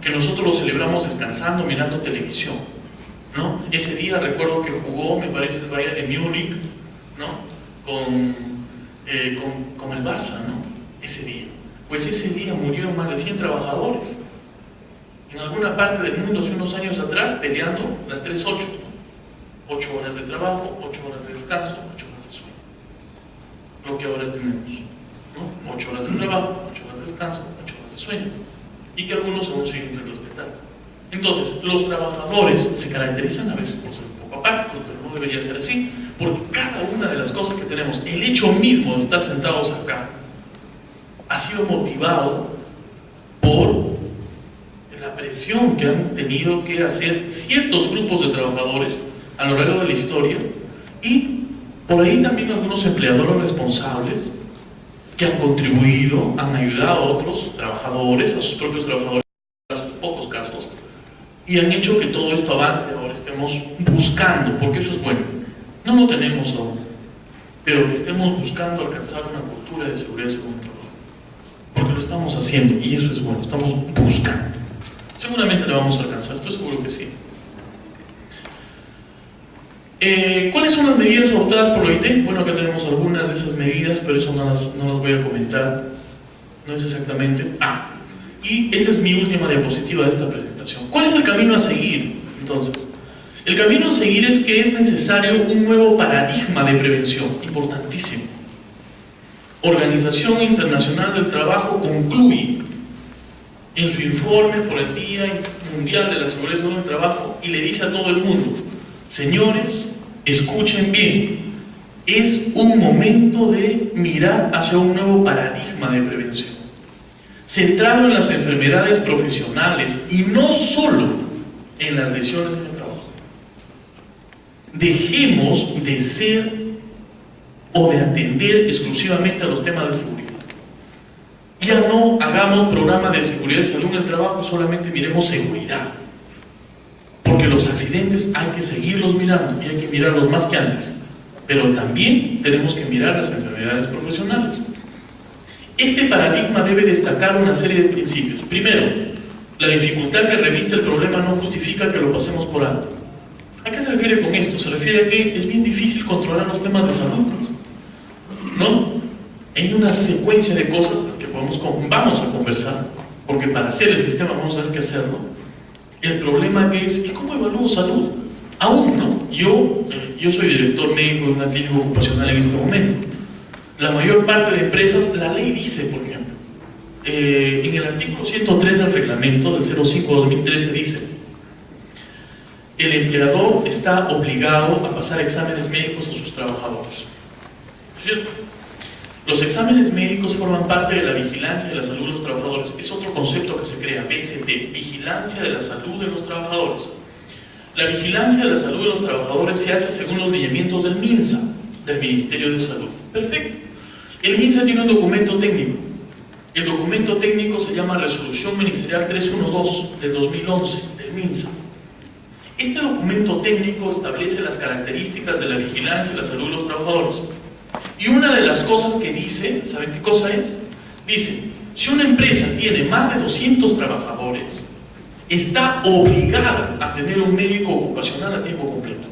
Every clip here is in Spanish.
que nosotros lo celebramos descansando, mirando televisión, ¿no? Ese día recuerdo que jugó, me parece, el Bayern de Múnich, ¿no? Con el Barça, ¿no? Ese día. Pues ese día murieron más de 100 trabajadores en alguna parte del mundo hace unos años atrás, peleando las 3-8, ¿no? 8 horas de trabajo, 8 horas de descanso, 8 horas de sueño. Lo que ahora tenemos, ¿no? 8 horas de trabajo, 8 horas de descanso, 8 horas de sueño. Y que algunos aún siguen sin respetar. Entonces, los trabajadores se caracterizan a veces por ser un poco apáticos, pero no debería ser así, porque cada una de las cosas que tenemos, el hecho mismo de estar sentados acá, ha sido motivado por la presión que han tenido que hacer ciertos grupos de trabajadores a lo largo de la historia, y por ahí también algunos empleadores responsables que han contribuido, han ayudado a otros trabajadores, a sus propios trabajadores, en pocos casos, y han hecho que todo esto avance. Ahora estemos buscando, porque eso es bueno, no lo tenemos aún, pero que estemos buscando alcanzar una cultura de seguridad según el trabajo, porque lo estamos haciendo, y eso es bueno, estamos buscando. Seguramente lo vamos a alcanzar, estoy seguro que sí. ¿Cuáles son las medidas adoptadas por la OIT? Bueno, acá tenemos algunas de esas medidas, pero eso no las voy a comentar, no es exactamente. Y esta es mi última diapositiva de esta presentación. ¿Cuál es el camino a seguir, entonces? El camino a seguir es que es necesario un nuevo paradigma de prevención, importantísimo. Organización Internacional del Trabajo concluye en su informe por el Día Mundial de la Seguridad en el Trabajo y le dice a todo el mundo: señores, escuchen bien, es un momento de mirar hacia un nuevo paradigma de prevención, centrado en las enfermedades profesionales y no solo en las lesiones en el trabajo. Dejemos de ser o de atender exclusivamente a los temas de seguridad. Ya no hagamos programa de seguridad y salud en el trabajo y solamente miremos seguridad, porque los accidentes hay que seguirlos mirando y hay que mirarlos más que antes, pero también tenemos que mirar las enfermedades profesionales. Este paradigma debe destacar una serie de principios. Primero, la dificultad que reviste el problema no justifica que lo pasemos por alto. ¿A qué se refiere con esto? Se refiere a que es bien difícil controlar los temas de salud, ¿no? Hay una secuencia de cosas que vamos a conversar, porque para hacer el sistema vamos a tener que hacerlo. El problema que es, ¿y cómo evalúo salud? Aún no. Yo soy director médico de una clínica ocupacional en este momento. La mayor parte de empresas, la ley dice, por ejemplo, en el artículo 103 del reglamento del 05/2013 dice: el empleador está obligado a pasar exámenes médicos a sus trabajadores. ¿Cierto? Los exámenes médicos forman parte de la vigilancia de la salud de los trabajadores. Es otro concepto que se crea, VST, vigilancia de la salud de los trabajadores. La vigilancia de la salud de los trabajadores se hace según los lineamientos del MINSA, del Ministerio de Salud. Perfecto. El MINSA tiene un documento técnico. El documento técnico se llama Resolución Ministerial 312 del 2011, del MINSA. Este documento técnico establece las características de la vigilancia de la salud de los trabajadores. Y una de las cosas que dice, ¿saben qué cosa es? Dice, si una empresa tiene más de 200 trabajadores, está obligada a tener un médico ocupacional a tiempo completo.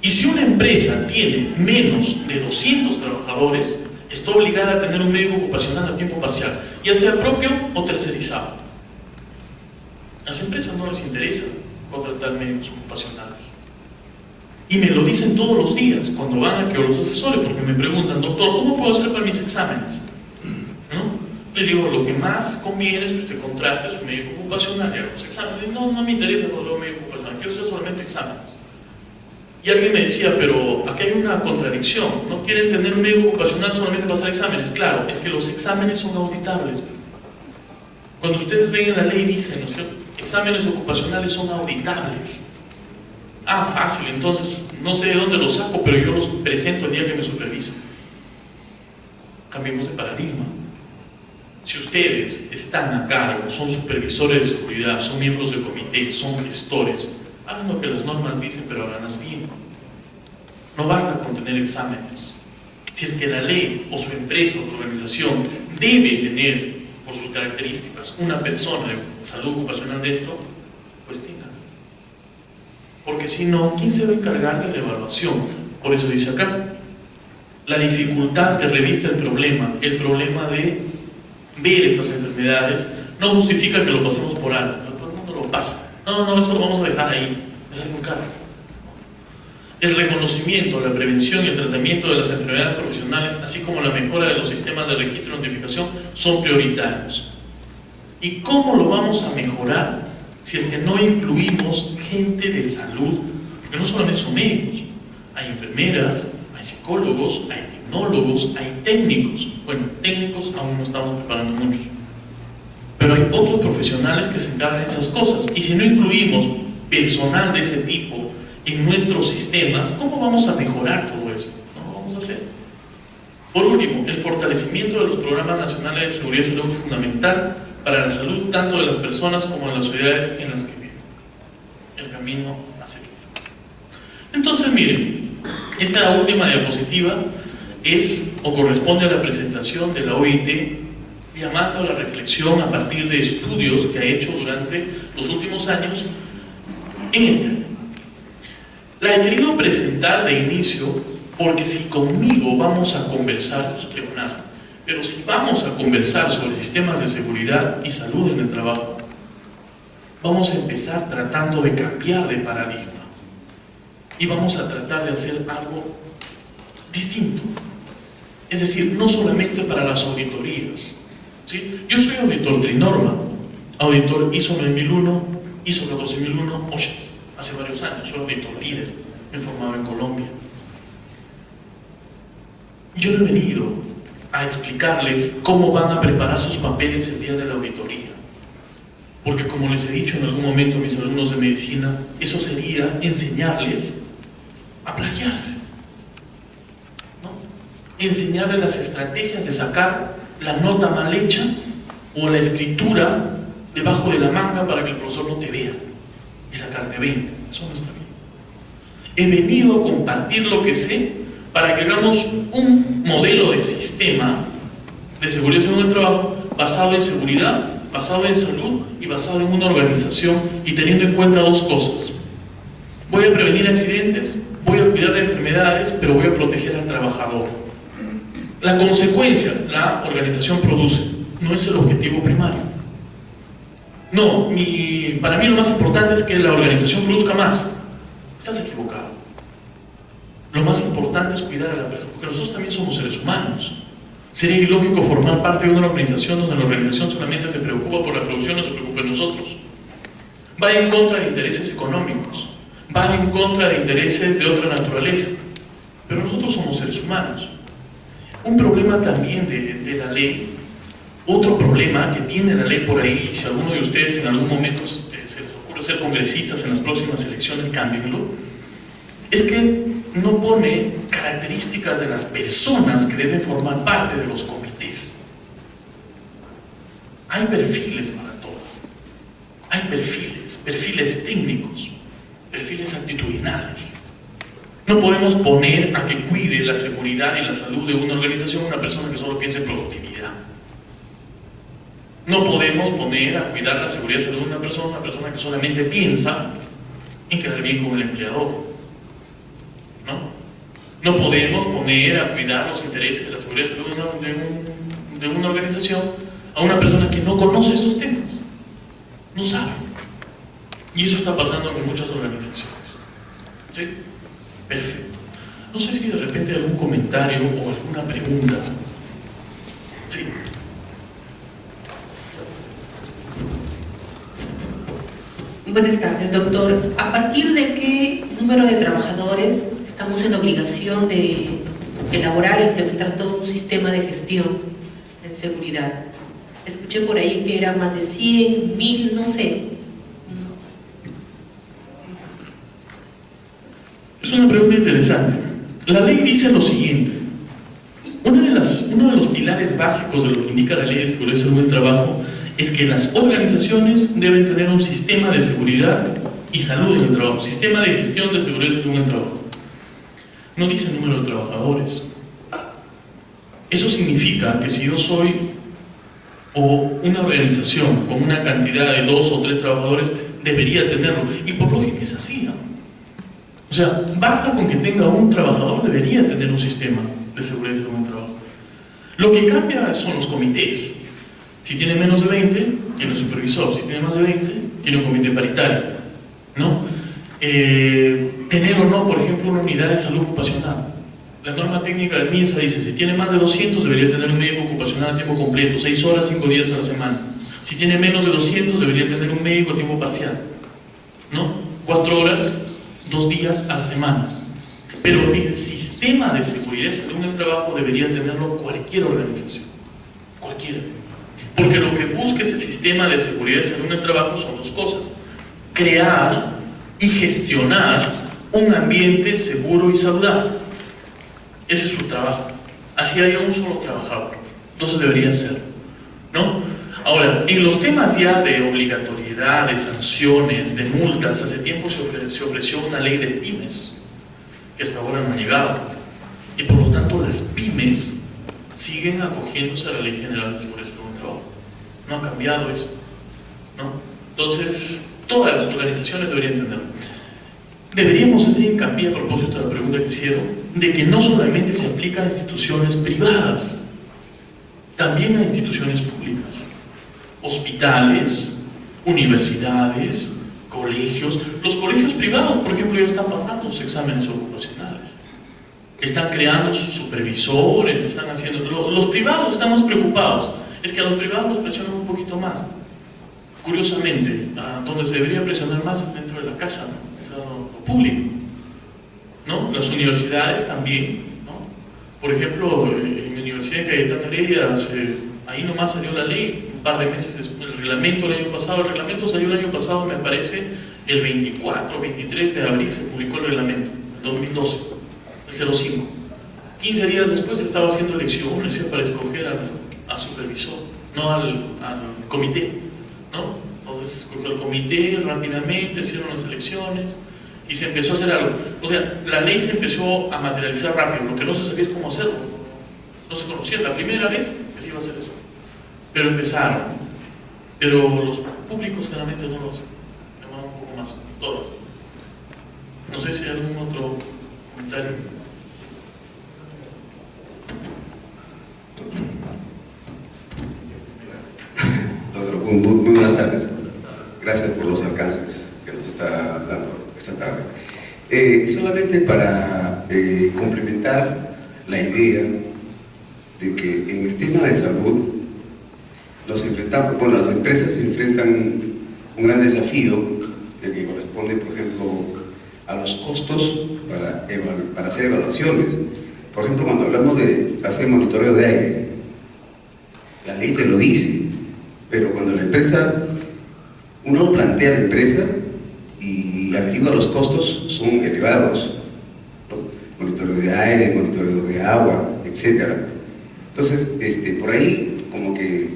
Y si una empresa tiene menos de 200 trabajadores, está obligada a tener un médico ocupacional a tiempo parcial, ya sea propio o tercerizado. A las empresas no les interesa contratar médicos ocupacionales. Y me lo dicen todos los días cuando van a que yo los asesore, porque me preguntan: doctor, ¿cómo puedo hacer para mis exámenes? ¿No? Le digo: lo que más conviene es que usted contrate a su médico ocupacional y haga los exámenes. No me interesa cuando lo médico ocupacional, quiero hacer solamente exámenes. Y alguien me decía: pero aquí hay una contradicción, no quieren tener un médico ocupacional solamente para hacer exámenes. Claro, es que los exámenes son auditables. Cuando ustedes ven en la ley dicen, ¿no es cierto?, exámenes ocupacionales son auditables. Fácil, entonces no sé de dónde los saco, pero yo los presento el día que me supervisan. Cambiemos de paradigma. Si ustedes están a cargo, son supervisores de seguridad, son miembros del comité, son gestores, hagan lo que las normas dicen, pero háganlas bien. No basta con tener exámenes. Si es que la ley o su empresa o su organización debe tener, por sus características una persona de salud ocupacional dentro, pues tenga. Porque si no, ¿quién se va a encargar de la evaluación? Por eso dice acá, la dificultad que reviste el problema de ver estas enfermedades, no justifica que lo pasemos por alto, todo el mundo lo pasa. No, eso lo vamos a dejar ahí, es algo caro. El reconocimiento, la prevención y el tratamiento de las enfermedades profesionales, así como la mejora de los sistemas de registro y notificación, son prioritarios. ¿Y cómo lo vamos a mejorar si es que no incluimos gente de salud? Porque no solamente son médicos, hay enfermeras, hay psicólogos, hay tecnólogos, hay técnicos. Bueno, técnicos aún no estamos preparando muchos, pero hay otros profesionales que se encargan de esas cosas. Y si no incluimos personal de ese tipo en nuestros sistemas, ¿cómo vamos a mejorar todo esto? No lo vamos a hacer. Por último, el fortalecimiento de los programas nacionales de seguridad y salud es fundamental para la salud tanto de las personas como de las sociedades en las que viven. El camino a seguir. Entonces, miren, esta última diapositiva es o corresponde a la presentación de la OIT llamando a la reflexión a partir de estudios que ha hecho durante los últimos años en este año. La he querido presentar de inicio porque si conmigo vamos a conversar, no creo nada, pero si vamos a conversar sobre sistemas de seguridad y salud en el trabajo, vamos a empezar tratando de cambiar de paradigma y vamos a tratar de hacer algo distinto. Es decir, no solamente para las auditorías, ¿sí? Yo soy auditor Trinorma, auditor ISO 9001, ISO 14001, OSHAS. Hace varios años, soy auditor líder, me he formado en Colombia. Yo no he venido a explicarles cómo van a preparar sus papeles el día de la auditoría, porque como les he dicho en algún momento a mis alumnos de medicina, eso sería enseñarles a plagiarse, ¿no? Enseñarles las estrategias de sacar la nota mal hecha o la escritura debajo de la manga para que el profesor no te vea y sacarte 20. Eso no está bien. He venido a compartir lo que sé para que hagamos un modelo de sistema de seguridad en el trabajo basado en seguridad, basado en salud y basado en una organización y teniendo en cuenta dos cosas. Voy a prevenir accidentes, voy a cuidar de enfermedades, pero voy a proteger al trabajador. La consecuencia, la organización produce, no es el objetivo primario. No, para mí lo más importante es que la organización produzca más. Estás equivocado. Lo más importante es cuidar a la persona, porque nosotros también somos seres humanos. Sería ilógico formar parte de una organización donde la organización solamente se preocupa por la producción, no se preocupa de nosotros. Va en contra de intereses económicos, va en contra de intereses de otra naturaleza. Pero nosotros somos seres humanos. Un problema también de la ley, otro problema que tiene la ley por ahí, y si alguno de ustedes en algún momento se les ocurre ser congresistas en las próximas elecciones, cámbienlo, es que no pone características de las personas que deben formar parte de los comités. Hay perfiles para todo. Hay perfiles técnicos, perfiles actitudinales. No podemos poner a que cuide la seguridad y la salud de una organización una persona que solo piensa en productividad. No podemos poner a cuidar la seguridad y salud de una persona que solamente piensa en quedar bien con el empleador. No podemos poner a cuidar los intereses de la seguridad y salud de una organización a una persona que no conoce estos temas, no sabe. Y eso está pasando en muchas organizaciones. ¿Sí? Perfecto. No sé si de repente hay algún comentario o alguna pregunta. Sí. Buenas tardes, doctor. ¿A partir de qué número de trabajadores estamos en obligación de elaborar e implementar todo un sistema de gestión en seguridad? Escuché por ahí que era más de 100, 1000, no sé. Es una pregunta interesante. La ley dice lo siguiente. Uno de los pilares básicos de lo que indica la ley de seguridad y salud del trabajo es que las organizaciones deben tener un sistema de seguridad y salud en el trabajo, sistema de gestión de seguridad y salud en el trabajo. No dice el número de trabajadores. Eso significa que si yo soy o una organización con una cantidad de 2 o 3 trabajadores debería tenerlo. Y por lógica es así, ¿no? O sea, basta con que tenga un trabajador, debería tener un sistema de seguridad y salud en el trabajo. Lo que cambia son los comités. Si tiene menos de 20, tiene un supervisor. Si tiene más de 20, tiene un comité paritario, ¿no? Tener o no, por ejemplo, una unidad de salud ocupacional. La norma técnica del MINSA dice, si tiene más de 200, debería tener un médico ocupacional a tiempo completo, 6 horas, 5 días a la semana. Si tiene menos de 200, debería tener un médico a tiempo parcial, ¿no? 4 horas, 2 días a la semana. Pero el sistema de seguridad y salud en el trabajo debería tenerlo cualquier organización, cualquiera. Porque lo que busca ese sistema de seguridad y salud en el trabajo son 2 cosas: crear y gestionar un ambiente seguro y saludable. Ese es su trabajo. Así haya un solo trabajador. Entonces debería ser, ¿no? Ahora, en los temas ya de obligatoriedad, de sanciones, de multas, hace tiempo se ofreció una ley de pymes, que hasta ahora no ha llegado. Y por lo tanto las pymes siguen acogiéndose a la Ley General de Seguridad y Salud en el Trabajo. No ha cambiado eso, ¿no? Entonces, todas las organizaciones deberían entenderlo. Deberíamos hacer hincapié, a propósito de la pregunta que hicieron, de que no solamente se aplica a instituciones privadas, también a instituciones públicas, hospitales, universidades, colegios. Los colegios privados, por ejemplo, ya están pasando sus exámenes ocupacionales, están creando sus supervisores, están haciendo... Los privados están más preocupados. Es que a los privados los presionan un poquito más. Curiosamente, donde se debería presionar más es dentro de la casa, ¿no? Público, ¿no? Las universidades también, ¿no? Por ejemplo, en la Universidad de Cayetano Heredia, ahí nomás salió la ley, un par de meses después, el reglamento salió el año pasado, me parece, el 24 o 23 de abril se publicó el reglamento, 2012, el 05. 15 días después se estaba haciendo elecciones para escoger al supervisor, no al comité, ¿no? Entonces se escogió el comité rápidamente, hicieron las elecciones y se empezó a hacer algo. O sea, la ley se empezó a materializar rápido. Lo que no se sabía es cómo hacerlo. No se conocía la primera vez que se iba a hacer eso. Pero empezaron. Pero los públicos generalmente no lo hacen. Llamaban un poco más. Todos. No sé si hay algún otro comentario. Muy buenas tardes. Gracias por los alcances que nos está dando esta tarde. Solamente para complementar la idea de que en el tema de salud las empresas se enfrentan un gran desafío, el que corresponde, por ejemplo, a los costos para hacer evaluaciones. Por ejemplo, cuando hablamos de hacer monitoreo de aire, la ley te lo dice, pero cuando la empresa, uno plantea a la empresa y averigua los costos, son elevados, ¿no? Monitoreo de aire, monitoreo de agua, etc. Entonces, por ahí, como que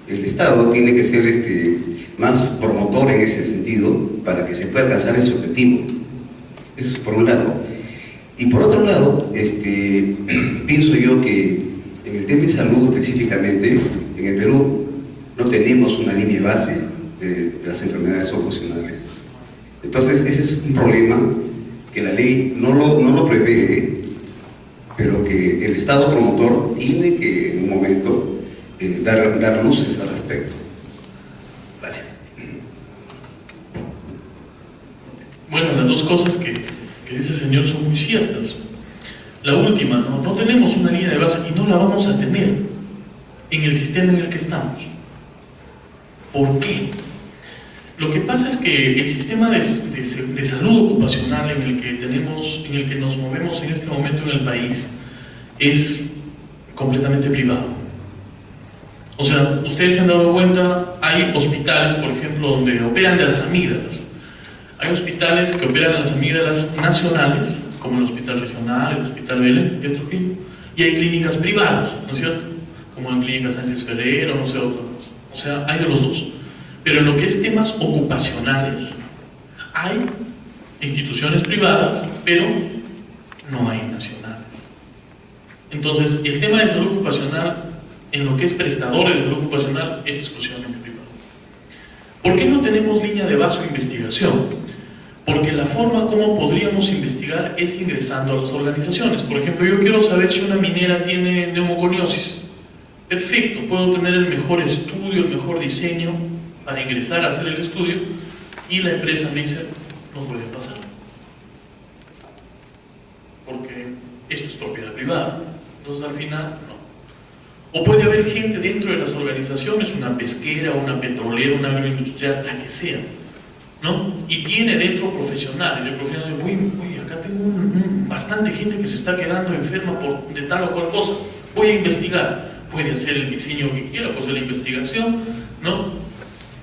el Estado tiene que ser más promotor en ese sentido para que se pueda alcanzar ese objetivo. Eso es por un lado. Y por otro lado, pienso yo que en el tema de salud específicamente, en el Perú no tenemos una línea base de las enfermedades ocupacionales. Entonces ese es un problema que la ley no lo prevé, pero que el Estado promotor tiene que en un momento dar luces al respecto. Gracias. Bueno, las dos cosas que dice el señor son muy ciertas. La última, no tenemos una línea de base y no la vamos a tener en el sistema en el que estamos. ¿Por qué? Lo que pasa es que el sistema de salud ocupacional en el que nos movemos en este momento en el país es completamente privado. O sea, ustedes se han dado cuenta, hay hospitales, por ejemplo, donde operan de las amígdalas. Hay hospitales que operan de las amígdalas nacionales, como el Hospital Regional, el Hospital Belén de Trujillo, y hay clínicas privadas, ¿no es cierto? Como en Clínica Sánchez Ferrer o no sé, otras. O sea, hay de los dos. Pero en lo que es temas ocupacionales, hay instituciones privadas, pero no hay nacionales. Entonces, el tema de salud ocupacional en lo que es prestadores de salud ocupacional es exclusivamente privado. ¿Por qué no tenemos línea de base o investigación? Porque la forma como podríamos investigar es ingresando a las organizaciones. Por ejemplo, yo quiero saber si una minera tiene neumoconiosis. Perfecto, puedo tener el mejor estudio, el mejor diseño para ingresar a hacer el estudio, y la empresa me dice, no puede pasar, porque esto es propiedad privada. Entonces al final, no. O puede haber gente dentro de las organizaciones, una pesquera, una petrolera, una agroindustrial, la que sea, ¿no? Y tiene dentro profesionales, uy, acá tengo bastante gente que se está quedando enferma de tal o cual cosa, voy a investigar. Puede hacer el diseño que quiera, puede hacer la investigación, ¿no?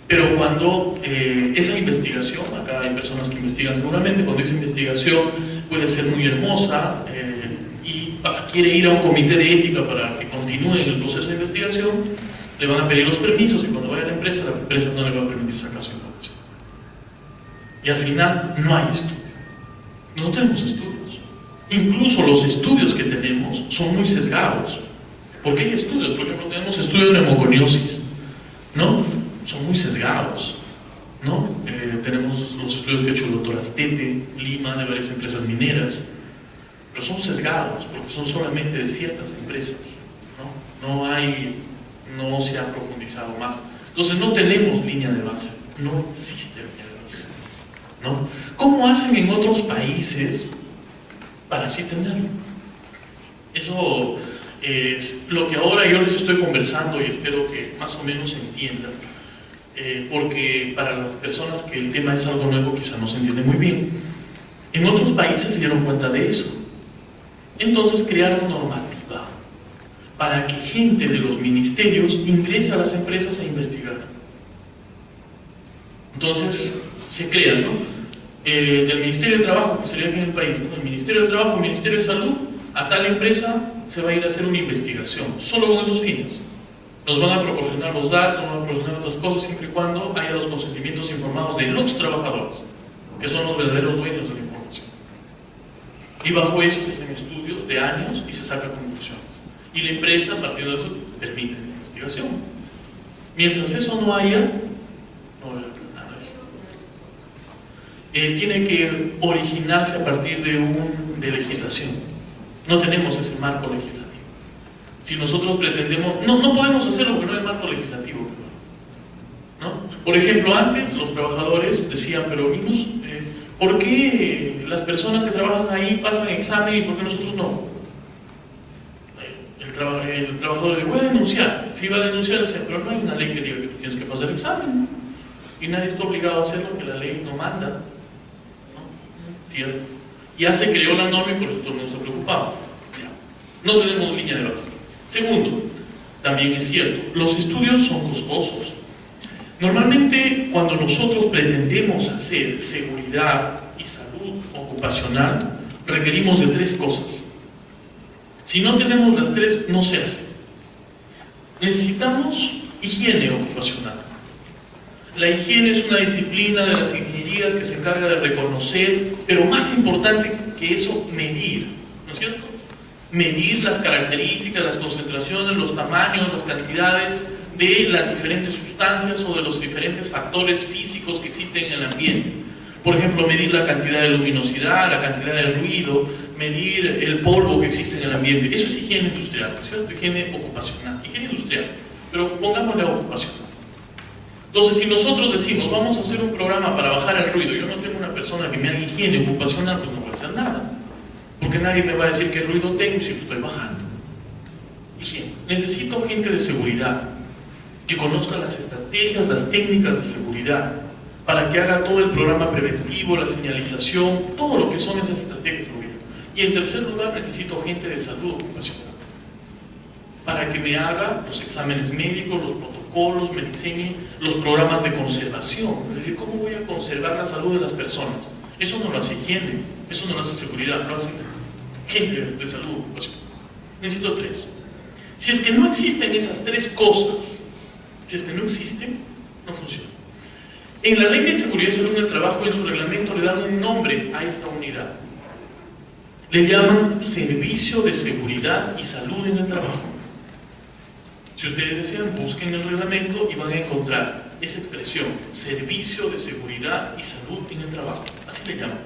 Pero cuando esa investigación, acá hay personas que investigan seguramente, cuando esa investigación puede ser muy hermosa y quiere ir a un comité de ética para que continúe en el proceso de investigación, le van a pedir los permisos, y cuando vaya a la empresa no le va a permitir sacar su información. Y al final no hay estudio. No tenemos estudios. Incluso los estudios que tenemos son muy sesgados. Porque hay estudios, por ejemplo, tenemos estudios de neumoconiosis, ¿no? Son muy sesgados, ¿no? Tenemos los estudios que ha hecho el doctor Astete, Lima, de varias empresas mineras, pero son sesgados porque son solamente de ciertas empresas, ¿no? No se ha profundizado más. Entonces no tenemos línea de base, no existe línea de base, ¿no? ¿Cómo hacen en otros países para así tenerlo? Eso es lo que ahora yo les estoy conversando y espero que más o menos se entiendan, porque para las personas que el tema es algo nuevo quizá no se entiende muy bien. En otros países se dieron cuenta de eso, entonces crearon normativa para que gente de los ministerios ingrese a las empresas a investigar. Entonces se crean, ¿no? Del Ministerio de Trabajo, que sería aquí en el país, ¿no? El Ministerio de Trabajo, el Ministerio de Salud, a tal empresa se va a ir a hacer una investigación, solo con esos fines. Nos van a proporcionar los datos, nos van a proporcionar otras cosas, siempre y cuando haya los consentimientos informados de los trabajadores, que son los verdaderos dueños de la información. Y bajo eso se hacen estudios de años y se sacan conclusiones. Y la empresa, a partir de eso, permite la investigación. Mientras eso no haya, no va a haber nada de eso. Tiene que originarse a partir de legislación. No tenemos ese marco legislativo. Si nosotros pretendemos, no podemos hacerlo porque no hay marco legislativo, ¿no? Por ejemplo, antes los trabajadores decían, pero amigos, ¿por qué las personas que trabajan ahí pasan examen y por qué nosotros no? El trabajador dice, voy a denunciar. Si va a denunciar, pero no hay una ley que diga que tú tienes que pasar el examen, ¿no? Y nadie está obligado a hacerlo, que la ley no manda, ¿no? ¿Cierto? Ya se creó la norma y por eso todo el mundo está preocupado. Ya. No tenemos línea de base. Segundo, también es cierto, los estudios son costosos. Normalmente, cuando nosotros pretendemos hacer seguridad y salud ocupacional, requerimos de 3 cosas. Si no tenemos las 3, no se hace. Necesitamos higiene ocupacional. La higiene es una disciplina de las ingenierías que se encarga de reconocer, pero más importante que eso, medir, ¿no es cierto? Medir las características, las concentraciones, los tamaños, las cantidades de las diferentes sustancias o de los diferentes factores físicos que existen en el ambiente. Por ejemplo, medir la cantidad de luminosidad, la cantidad de ruido, medir el polvo que existe en el ambiente. Eso es higiene industrial, ¿cierto? Higiene ocupacional, higiene industrial, pero pongámosle ocupacional. Entonces, si nosotros decimos, vamos a hacer un programa para bajar el ruido, yo no tengo una persona que me haga higiene ocupacional, pues no puede hacer nada. Porque nadie me va a decir qué ruido tengo si lo estoy bajando. Higiene. Necesito gente de seguridad que conozca las estrategias, las técnicas de seguridad, para que haga todo el programa preventivo, la señalización, todo lo que son esas estrategias de seguridad. Y en tercer lugar, necesito gente de salud ocupacional, para que me haga los exámenes médicos, los protocolos, me diseñe los programas de conservación. Es decir, ¿cómo voy a conservar la salud de las personas? Eso no lo hace higiene, eso no lo hace seguridad, lo hace gente de salud ocupacional. Necesito 3. Si es que no existen esas 3 cosas, si es que no existen, no funciona. En la Ley de Seguridad y Salud en el Trabajo, en su reglamento, le dan un nombre a esta unidad. Le llaman Servicio de Seguridad y Salud en el Trabajo. Si ustedes desean, busquen el reglamento y van a encontrar esa expresión, Servicio de Seguridad y Salud en el Trabajo. Así le llaman.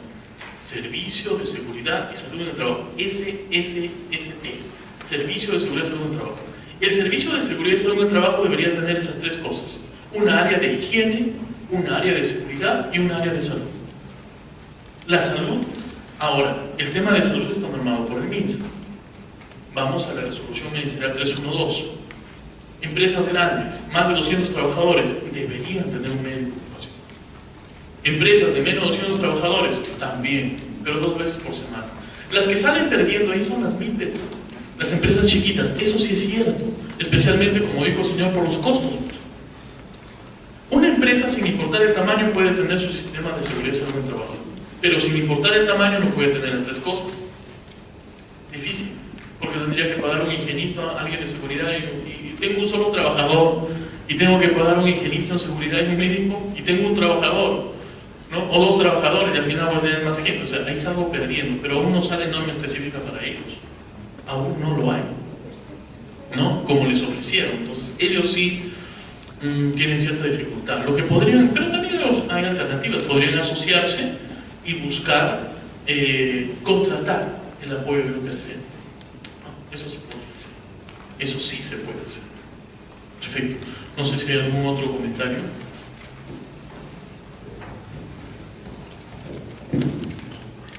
Servicio de Seguridad y Salud en el Trabajo. SSST. Servicio de Seguridad y Salud en el Trabajo. El Servicio de Seguridad y Salud en el Trabajo debería tener esas tres cosas. Una área de higiene, una área de seguridad y una área de salud. La salud. Ahora, el tema de salud está normado por el MINSA. Vamos a la resolución ministerial 312. Empresas grandes, más de 200 trabajadores, deberían tener un médico de ocupación. Empresas de menos de 200 trabajadores, también, pero 2 veces por semana. Las que salen perdiendo ahí son las MIPES, las empresas chiquitas, eso sí es cierto, especialmente, como dijo el señor, por los costos. Una empresa, sin importar el tamaño, puede tener su sistema de seguridad y salud en el trabajo, pero sin importar el tamaño no puede tener las tres cosas. Difícil, porque tendría que pagar un higienista, alguien de seguridad y tengo un solo trabajador y tengo que pagar un higienista en seguridad y un médico y tengo un trabajador, ¿no? O 2 trabajadores y al final voy a tener más gente. O sea, ahí salgo perdiendo, pero aún no sale norma específica para ellos, aún no lo hay, ¿no? Como les ofrecieron. Entonces ellos sí tienen cierta dificultad, lo que podrían, pero también hay alternativas, podrían asociarse y buscar contratar el apoyo de UPLC, ¿no? Eso se puede hacer, eso sí se puede hacer. Perfecto. No sé si hay algún otro comentario.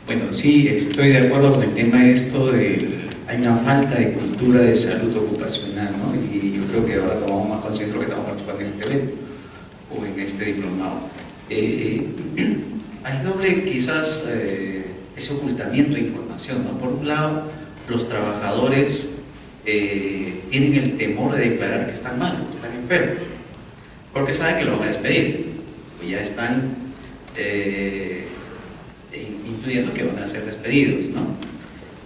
Bueno, sí, estoy de acuerdo con el tema esto de hay una falta de cultura de salud ocupacional, ¿no? Y yo creo que ahora tomamos más conciencia de lo que estamos participando en el TV o en este diplomado. Hay doble quizás ese ocultamiento de información, ¿no? Por un lado, los trabajadores tienen el temor de declarar que están mal, que están enfermos, porque saben que lo van a despedir, pues ya están intuyendo que van a ser despedidos, ¿no?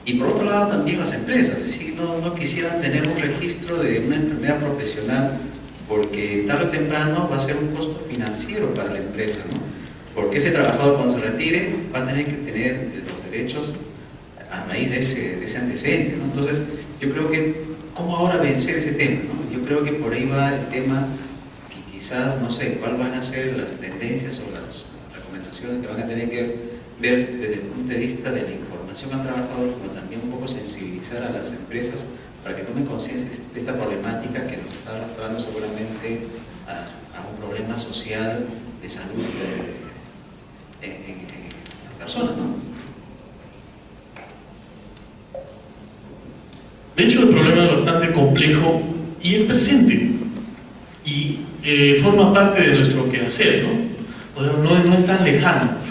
Y por otro lado también las empresas, si no quisieran tener un registro de una enfermedad profesional, porque tarde o temprano va a ser un costo financiero para la empresa, ¿no? Porque ese trabajador cuando se retire va a tener que tener los derechos a raíz de ese antecedente, ¿no? Entonces yo creo que, ¿cómo ahora vencer ese tema, ¿no? Yo creo que por ahí va el tema, que quizás, no sé, cuáles van a ser las tendencias o las recomendaciones que van a tener que ver desde el punto de vista de la información al trabajador, pero también un poco sensibilizar a las empresas para que tomen conciencia de esta problemática que nos está arrastrando seguramente a un problema social de salud en las personas, ¿no? De hecho, el problema es bastante complejo y es presente y forma parte de nuestro quehacer, ¿no? O sea, no es tan lejano.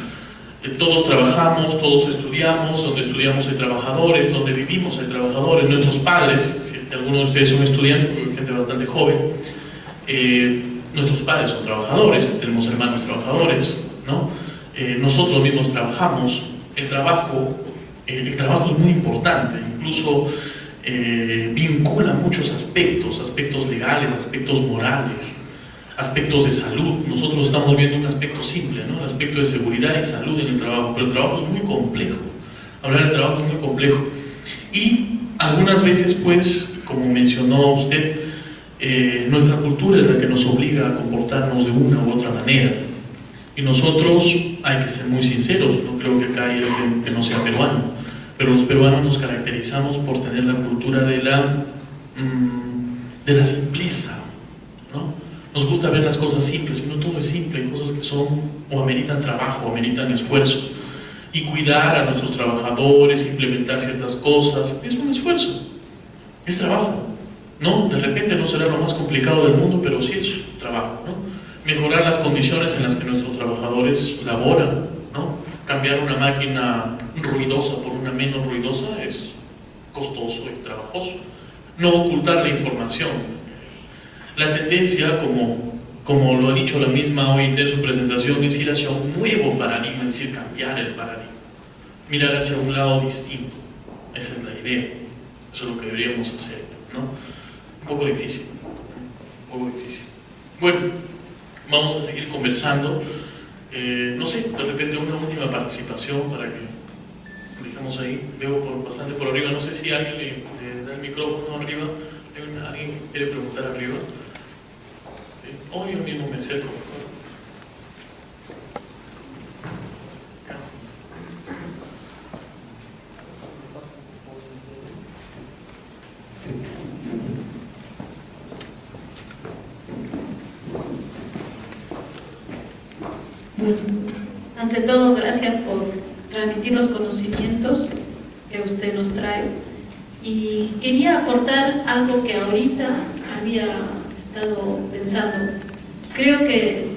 Todos trabajamos, todos estudiamos, donde estudiamos hay trabajadores, donde vivimos hay trabajadores, nuestros padres, si es que algunos de ustedes son estudiantes, porque hay gente bastante joven, nuestros padres son trabajadores, tenemos hermanos trabajadores, ¿no? Nosotros mismos trabajamos, el trabajo es muy importante, incluso vincula muchos aspectos legales, aspectos morales, aspectos de salud. Nosotros estamos viendo un aspecto simple, ¿no? El aspecto de seguridad y salud en el trabajo, pero el trabajo es muy complejo. Hablar del trabajo es muy complejo. Y algunas veces, pues, como mencionó usted, nuestra cultura es la que nos obliga a comportarnos de una u otra manera. Y nosotros, hay que ser muy sinceros, no creo que acá haya alguien que no sea peruano, pero los peruanos nos caracterizamos por tener la cultura de la simpleza, ¿no? Nos gusta ver las cosas simples, y no todo es simple, hay cosas que son o ameritan trabajo, o ameritan esfuerzo. Y cuidar a nuestros trabajadores, implementar ciertas cosas, es un esfuerzo, es trabajo, ¿no? De repente no será lo más complicado del mundo, pero sí es trabajo, ¿no? Mejorar las condiciones en las que nuestros trabajadores laboran, ¿no? Cambiar una máquina ruidosa por una menos ruidosa es costoso y trabajoso. No ocultar la información. La tendencia, como lo ha dicho la misma OIT en su presentación, es ir hacia un nuevo paradigma, es decir, cambiar el paradigma, mirar hacia un lado distinto. Esa es la idea, eso es lo que deberíamos hacer, ¿no? Un poco difícil, un poco difícil. Bueno, vamos a seguir conversando. No sé, de repente una última participación para que lo dejamos ahí. Veo bastante por arriba, no sé si alguien le da el micrófono arriba. ¿Alguien ¿Quiere preguntar arriba? ¿Sí? O yo mismo me acerco. Bueno, ante todo, gracias por transmitir los conocimientos que usted nos trae. Y quería aportar algo que ahorita había estado pensando. Creo que,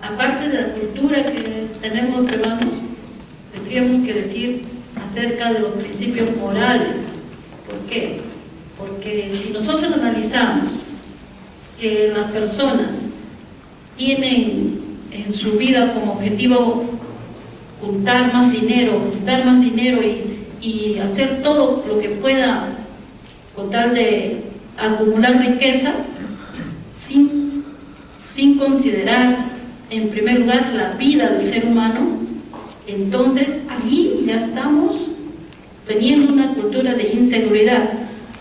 aparte de la cultura que tenemos los peruanos, tendríamos que decir acerca de los principios morales. ¿Por qué? Porque si nosotros analizamos que las personas tienen en su vida como objetivo juntar más dinero y hacer todo lo que pueda con tal de acumular riqueza, sin considerar en primer lugar la vida del ser humano, entonces allí ya estamos teniendo una cultura de inseguridad,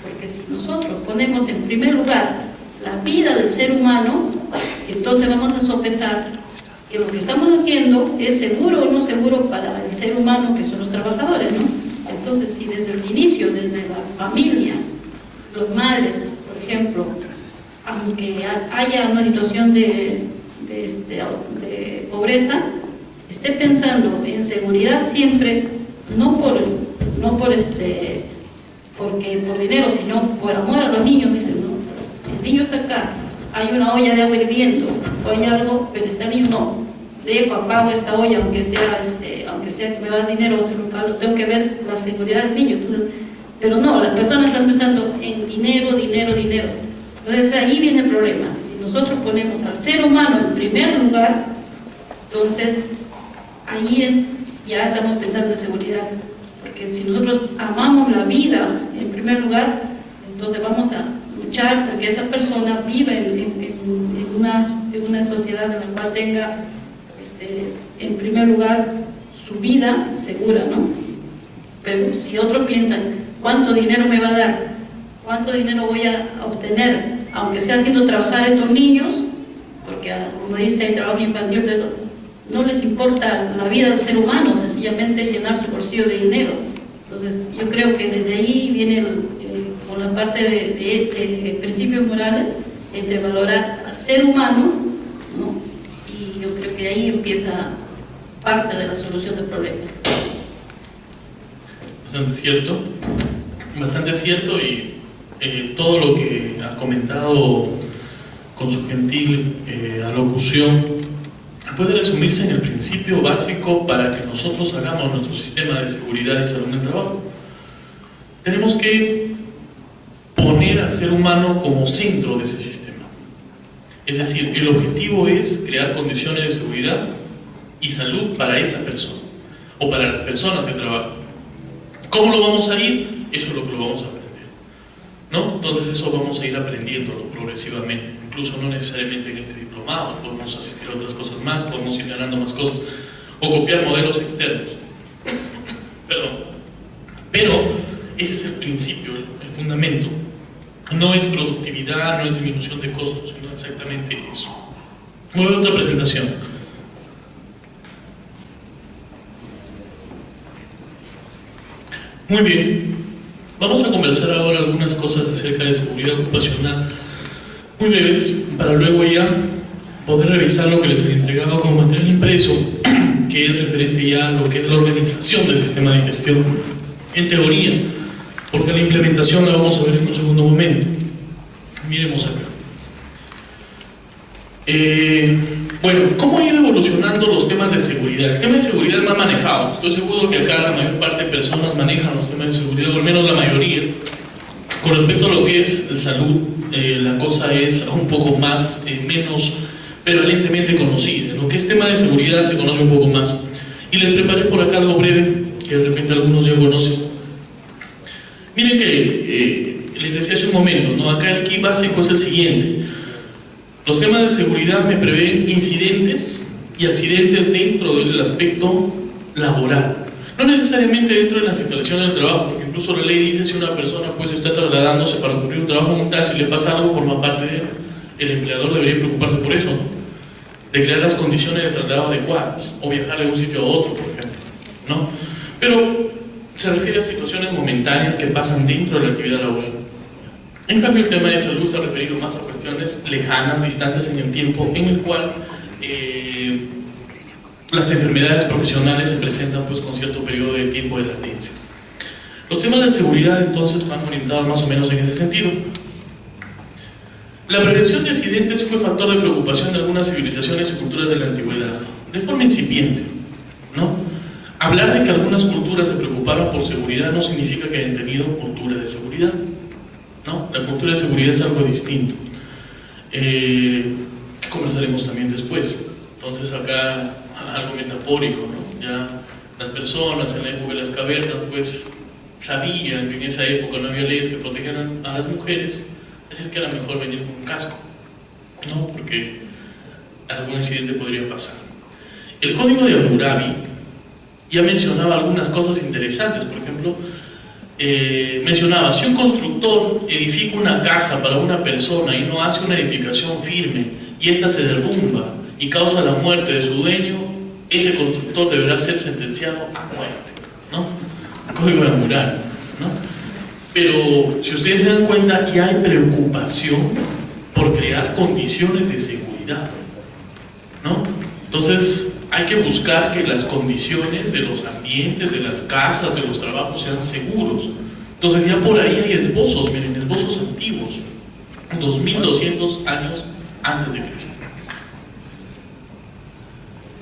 porque si nosotros ponemos en primer lugar la vida del ser humano, entonces vamos a sopesar que lo que estamos haciendo es seguro o no seguro para el ser humano, que son los trabajadores, ¿no? Entonces, si desde el inicio, desde la familia, los madres, por ejemplo, aunque haya una situación de pobreza, esté pensando en seguridad siempre, no por dinero, sino por amor a los niños. Dicen, no, si el niño está acá, hay una olla de agua hirviendo o hay algo, pero está el niño, no, dejo, apago esta olla, aunque sea que me va a dar dinero, hacer un caldo, tengo que ver la seguridad del niño. Entonces, pero no, las personas están pensando en dinero. Entonces ahí viene el problema. Si nosotros ponemos al ser humano en primer lugar, entonces ahí ya estamos pensando en seguridad, porque si nosotros amamos la vida en primer lugar, entonces vamos a luchar porque esa persona viva en una sociedad en la cual tenga en primer lugar su vida segura, ¿no? Pero si otros piensan cuánto dinero me va a dar, cuánto dinero voy a obtener, aunque sea haciendo trabajar a estos niños, porque como dice hay trabajo infantil, pero eso no les importa la vida del ser humano, sencillamente llenar su bolsillo de dinero. Entonces yo creo que desde ahí viene con la parte de principios morales, entre valorar al ser humano, ¿no? Y yo creo que de ahí empieza parte de la solución del problema. Bastante cierto, y todo lo que ha comentado con su gentil alocución puede resumirse en el principio básico para que nosotros hagamos nuestro sistema de seguridad y salud en el trabajo. Tenemos que poner al ser humano como centro de ese sistema. Es decir, el objetivo es crear condiciones de seguridad y salud para esa persona o para las personas que trabajan. ¿Cómo lo vamos a ir? Eso es lo que lo vamos a aprender, ¿no? Entonces eso vamos a ir aprendiéndolo progresivamente, incluso no necesariamente en este diplomado, podemos asistir a otras cosas más, podemos ir ganando más cosas o copiar modelos externos. Perdón. Pero ese es el principio, el fundamento. No es productividad, no es disminución de costos, sino exactamente eso. Voy a otra presentación. Muy bien, vamos a conversar ahora algunas cosas acerca de seguridad ocupacional, muy breves, para luego ya poder revisar lo que les he entregado como material impreso, que es referente ya a lo que es la organización del sistema de gestión en teoría, porque la implementación la vamos a ver en un segundo momento. Miremos acá. Bueno, ¿cómo ha ido evolucionando los temas de seguridad? El tema de seguridad es más manejado. Estoy seguro que acá la mayor parte de personas manejan los temas de seguridad, o al menos la mayoría. Con respecto a lo que es salud, la cosa es un poco más, menos prevalentemente conocida. Lo que es tema de seguridad se conoce un poco más. Y les preparé por acá algo breve, que de repente algunos ya conocen. Miren que les decía hace un momento, ¿no? Acá el key básico es el siguiente. Los temas de seguridad me prevén incidentes y accidentes dentro del aspecto laboral. No necesariamente dentro de las instalaciones del trabajo, porque Incluso la ley dice si una persona pues está trasladándose para cumplir un trabajo en un taxi y le pasa algo, forma parte de él. El empleador debería preocuparse por eso, ¿no? De crear las condiciones de traslado adecuadas o viajar de un sitio a otro, por ejemplo, ¿no? Pero se refiere a situaciones momentáneas que pasan dentro de la actividad laboral. En cambio, el tema de salud está referido más a cuestiones lejanas, distantes en el tiempo, en el cual las enfermedades profesionales se presentan pues con cierto periodo de tiempo de latencia. Los temas de seguridad entonces van orientados más o menos en ese sentido. La prevención de accidentes fue factor de preocupación de algunas civilizaciones y culturas de la antigüedad, de forma incipiente, ¿no? Hablar de que algunas culturas se preocuparon por seguridad no significa que hayan tenido cultura de seguridad, ¿no? La cultura de seguridad es algo distinto, que conversaremos también después. Entonces acá algo metafórico, ¿no? Ya las personas en la época de las cavernas pues sabían que en esa época no había leyes que protegieran a las mujeres, así es que era mejor venir con un casco, ¿no? Porque algún accidente podría pasar. El código de Hammurabi ya mencionaba algunas cosas interesantes. Por ejemplo, mencionaba, si un constructor edifica una casa para una persona y no hace una edificación firme y ésta se derrumba y causa la muerte de su dueño, ese constructor deberá ser sentenciado a muerte, ¿no? Código de Hammurabi, ¿no? Pero si ustedes se dan cuenta, ya hay preocupación por crear condiciones de seguridad, ¿no? Entonces hay que buscar que las condiciones de los ambientes, de las casas, de los trabajos sean seguros. Entonces ya por ahí hay esbozos, miren, esbozos antiguos, 2200 años antes de Cristo.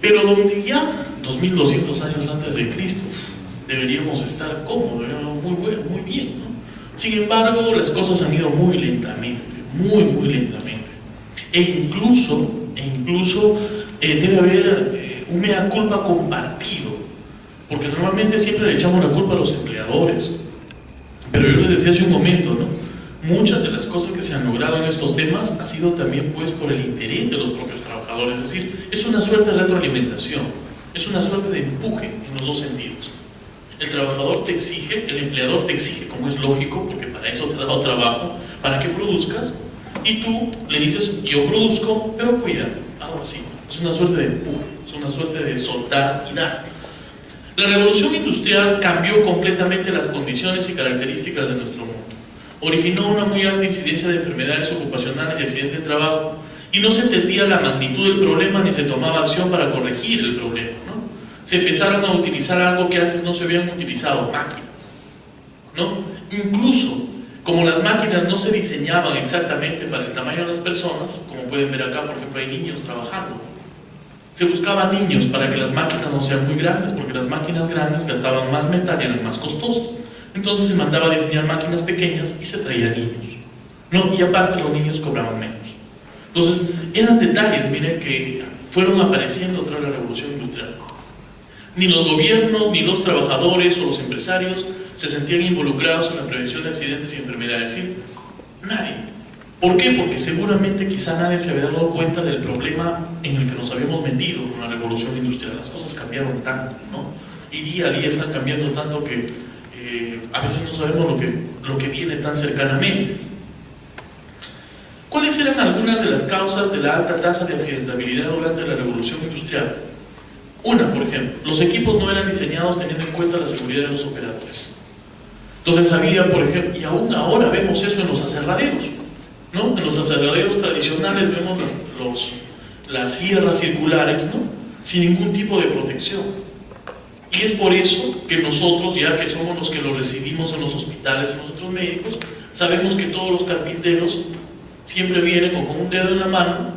Pero donde ya 2200 años antes de Cristo deberíamos estar cómodos, muy bien, ¿no? Sin embargo, las cosas han ido muy lentamente, muy lentamente. E incluso debe haber un mea culpa compartido, porque normalmente siempre le echamos la culpa a los empleadores. Pero yo les decía hace un momento, ¿no? Muchas de las cosas que se han logrado en estos temas ha sido también pues por el interés de los propios trabajadores. Es decir, es una suerte de retroalimentación, es una suerte de empuje en los dos sentidos. El trabajador te exige, el empleador te exige, como es lógico, porque para eso te ha dado trabajo, para que produzcas, y tú le dices, yo produzco, pero cuida, algo así. Es una suerte de empuje, es una suerte de soltar y dar. La revolución industrial cambió completamente las condiciones y características de nuestro mundo. Originó una muy alta incidencia de enfermedades ocupacionales y accidentes de trabajo, y no se entendía la magnitud del problema ni se tomaba acción para corregir el problema, ¿no? Se empezaron a utilizar algo que antes no se habían utilizado, máquinas, ¿no? Incluso, como las máquinas no se diseñaban exactamente para el tamaño de las personas, como pueden ver acá, por ejemplo, hay niños trabajando. Se buscaban niños para que las máquinas no sean muy grandes, porque las máquinas grandes gastaban más metal y eran más costosas. Entonces se mandaba a diseñar máquinas pequeñas y se traían niños, ¿no? Y aparte los niños cobraban menos. Entonces, eran detalles, miren, que fueron apareciendo tras la revolución industrial. Ni los gobiernos, ni los trabajadores o los empresarios se sentían involucrados en la prevención de accidentes y enfermedades. Es decir, nadie. ¿Por qué? Porque seguramente quizá nadie se había dado cuenta del problema en el que nos habíamos metido con la revolución industrial. Las cosas cambiaron tanto, ¿no? Y día a día están cambiando tanto que a veces no sabemos lo que viene tan cercanamente. ¿Cuáles eran algunas de las causas de la alta tasa de accidentabilidad durante la revolución industrial? Una, por ejemplo, los equipos no eran diseñados teniendo en cuenta la seguridad de los operadores. Entonces había, por ejemplo, y aún ahora vemos eso en los aserraderos, ¿no? En los aserraderos tradicionales vemos las sierras circulares, ¿no? Sin ningún tipo de protección. Y es por eso que nosotros, ya que somos los que lo recibimos en los hospitales, en los otros médicos, sabemos que todos los carpinteros siempre vienen o con un dedo en la mano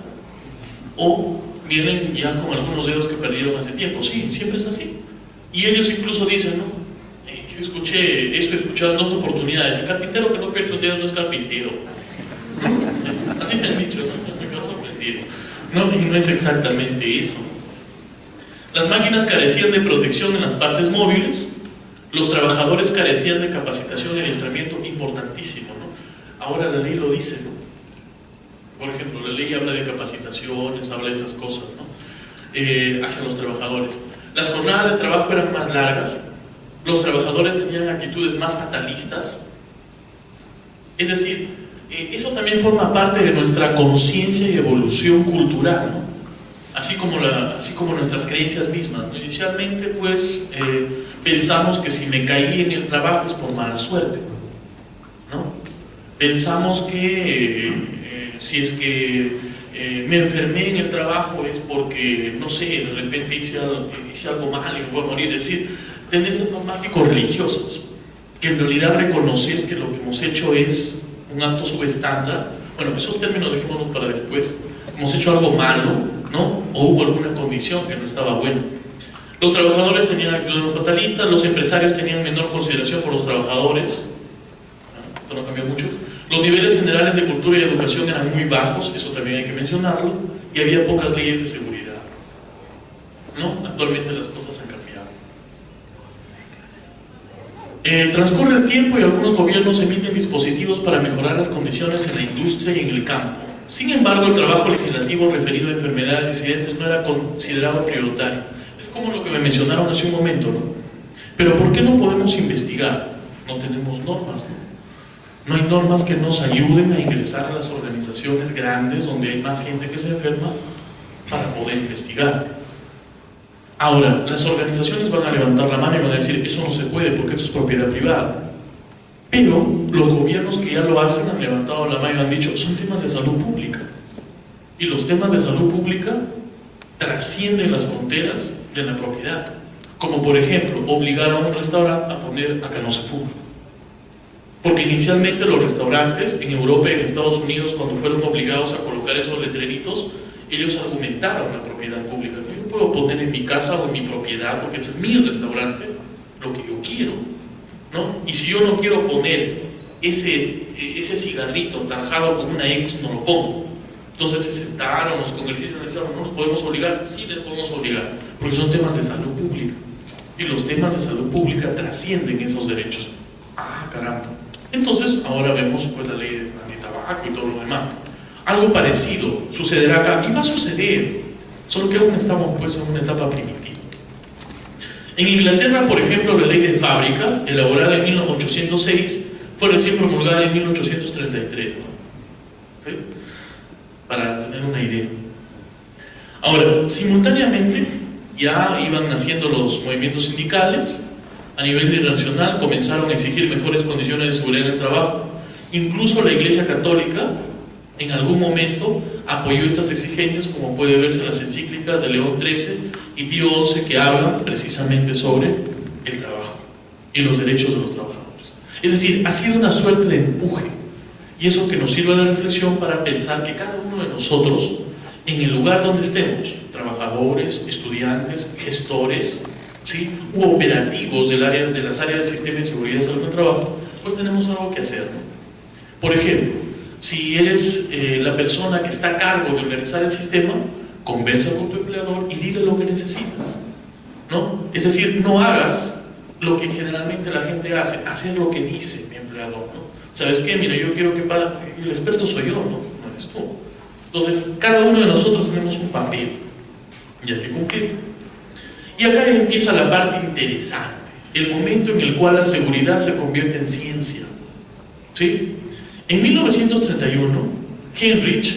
o vienen ya con algunos dedos que perdieron hace tiempo. Sí, siempre es así. Y ellos incluso dicen, ¿no? Yo escuché, eso he escuchado en dos oportunidades, el carpintero que no pierde un dedo no es carpintero. ¿No? Así me han dicho, ¿no? Me quedo sorprendido. No, y no es exactamente eso. Las máquinas carecían de protección en las partes móviles, los trabajadores carecían de capacitación y adiestramiento importantísimo, ¿no? Ahora la ley lo dice, ¿no? Por ejemplo, la ley habla de capacitaciones, habla de esas cosas, ¿no? Hacia los trabajadores. Las jornadas de trabajo eran más largas, los trabajadores tenían actitudes más fatalistas. Es decir, eso también forma parte de nuestra conciencia y evolución cultural, ¿no? Así como nuestras creencias mismas, ¿no? Inicialmente, pues, pensamos que si me caí en el trabajo es por mala suerte, ¿no? Pensamos que si es que me enfermé en el trabajo es porque, no sé, de repente hice algo mal y me voy a morir. Es decir, tendencias dogmático-religiosas, que en realidad reconocer que lo que hemos hecho es un acto subestándar. Bueno, esos términos dejémonos para después. Hemos hecho algo malo, ¿no? O hubo alguna condición que no estaba buena. Los trabajadores tenían actitudes fatalistas, los empresarios tenían menor consideración por los trabajadores. Esto no cambió mucho. Los niveles generales de cultura y educación eran muy bajos, eso también hay que mencionarlo, y había pocas leyes de seguridad, ¿no? Actualmente las cosas han cambiado. Transcurre el tiempo y algunos gobiernos emiten dispositivos para mejorar las condiciones en la industria y en el campo. Sin embargo, el trabajo legislativo referido a enfermedades y accidentes no era considerado prioritario. Es como lo que me mencionaron hace un momento, ¿no? Pero ¿por qué no podemos investigar? No tenemos normas, ¿no? No hay normas que nos ayuden a ingresar a las organizaciones grandes donde hay más gente que se enferma para poder investigar. Ahora, las organizaciones van a levantar la mano y van a decir, eso no se puede porque eso es propiedad privada. Pero los gobiernos que ya lo hacen han levantado la mano y han dicho, son temas de salud pública. Y los temas de salud pública trascienden las fronteras de la propiedad. Como por ejemplo, obligar a un restaurante a poner a que no se fuma. Porque inicialmente los restaurantes en Europa y en Estados Unidos, cuando fueron obligados a colocar esos letreritos, ellos argumentaron la propiedad pública. Yo puedo poner en mi casa o en mi propiedad, porque ese es mi restaurante, lo que yo quiero, ¿no? Y si yo no quiero poner ese cigarrito tarjado con una X, no lo pongo. Entonces se sentaron los congresistas y decían, no nos podemos obligar. Sí, les podemos obligar, porque son temas de salud pública. Y los temas de salud pública trascienden esos derechos. Ah, caramba. Entonces, ahora vemos pues la ley de tabaco y todo lo demás. Algo parecido sucederá acá, y va a suceder, solo que aún estamos pues en una etapa primitiva. En Inglaterra, por ejemplo, la ley de fábricas, elaborada en 1806, fue recién promulgada en 1833, ¿no? ¿Sí? Para tener una idea. Ahora, simultáneamente, ya iban naciendo los movimientos sindicales. A nivel internacional comenzaron a exigir mejores condiciones de seguridad en el trabajo. Incluso la Iglesia Católica en algún momento apoyó estas exigencias, como puede verse en las encíclicas de León XIII y Pío XI, que hablan precisamente sobre el trabajo y los derechos de los trabajadores. Es decir, ha sido una suerte de empuje, y eso que nos sirve de reflexión para pensar que cada uno de nosotros, en el lugar donde estemos, trabajadores, estudiantes, gestores, ¿sí?, u operativos de las áreas del sistema de seguridad y salud del trabajo, pues tenemos algo que hacer, ¿no? Por ejemplo, si eres la persona que está a cargo de organizar el sistema, conversa con tu empleador y dile lo que necesitas, ¿no? Es decir, no hagas lo que generalmente la gente hace, hacer lo que dice mi empleador, ¿no? ¿Sabes qué? Mira, yo quiero que pague, el experto soy yo, ¿no? No eres tú. Entonces, cada uno de nosotros tenemos un papel y hay que cumplir. Y acá empieza la parte interesante, el momento en el cual la seguridad se convierte en ciencia, ¿sí? En 1931, Heinrich,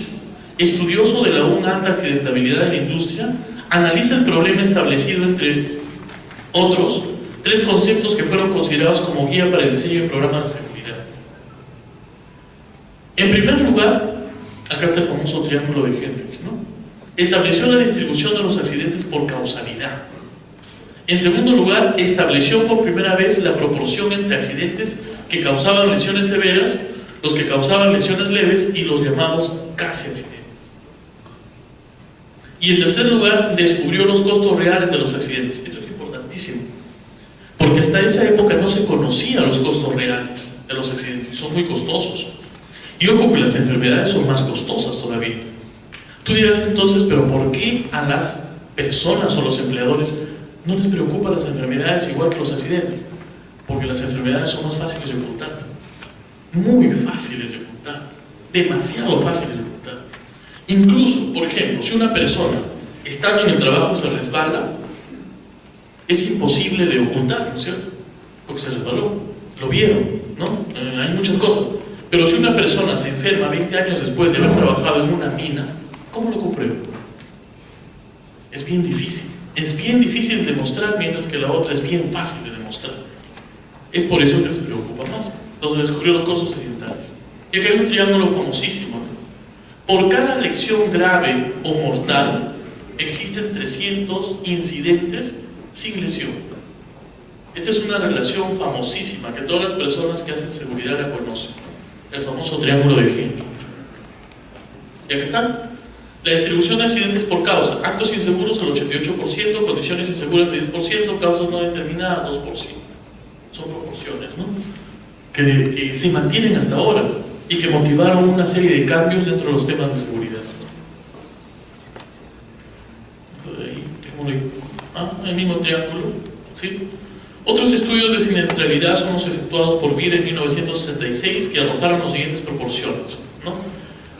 estudioso de la aún alta accidentabilidad de la industria, analiza el problema establecido entre otros 3 conceptos que fueron considerados como guía para el diseño de programas de seguridad. En primer lugar, acá está el famoso triángulo de Heinrich, ¿no? Estableció la distribución de los accidentes por causalidad. En segundo lugar, estableció por primera vez la proporción entre accidentes que causaban lesiones severas, los que causaban lesiones leves y los llamados casi accidentes. Y en tercer lugar, descubrió los costos reales de los accidentes. Esto es importantísimo, porque hasta esa época no se conocían los costos reales de los accidentes, y son muy costosos. Y ojo que las enfermedades son más costosas todavía. Tú dirás entonces, ¿pero por qué a las personas o los empleadores no les preocupan las enfermedades igual que los accidentes? Porque las enfermedades son más fáciles de ocultar, muy fáciles de ocultar, demasiado fáciles de ocultar. Incluso, por ejemplo, si una persona estando en el trabajo se resbala, es imposible de ocultar, ¿no es cierto? porque se resbaló, lo vieron, ¿no? Hay muchas cosas. Pero si una persona se enferma 20 años después de haber trabajado en una mina, ¿cómo lo compruebo? Es bien difícil demostrar, mientras que la otra es bien fácil de demostrar. Es por eso que les preocupa más. Entonces descubrió los costos accidentales. Y acá hay un triángulo famosísimo, ¿no? Por cada lesión grave o mortal, existen 300 incidentes sin lesión. Esta es una relación famosísima que todas las personas que hacen seguridad la conocen. El famoso triángulo de Henry. Y aquí está. La distribución de accidentes por causa: actos inseguros el 88%, condiciones inseguras el 10%, causas no determinadas 2%. Son proporciones, ¿no? Que se mantienen hasta ahora y que motivaron una serie de cambios dentro de los temas de seguridad. El mismo triángulo, ¿sí? Otros estudios de siniestralidad son los efectuados por VIR en 1966, que arrojaron las siguientes proporciones, ¿no?